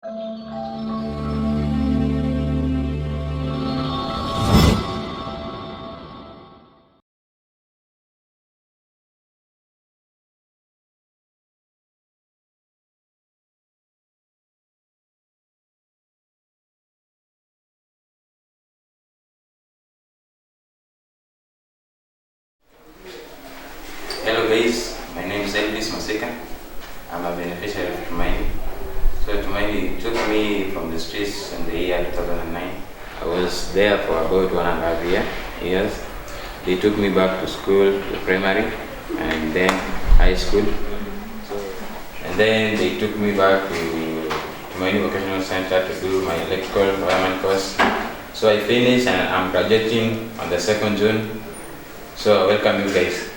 Hello guys, my name is Elvis Masika. I'm a beneficiary of Tumaini. So Tumaini took me from the streets in the year 2009. I was there for about 1.5 years. They took me back to school, the primary, and then high school. And then they took me back to Tumaini Vocational Center to do my Electrical Wireman course. So I finished and I'm graduating on the 2nd June. So welcome you guys.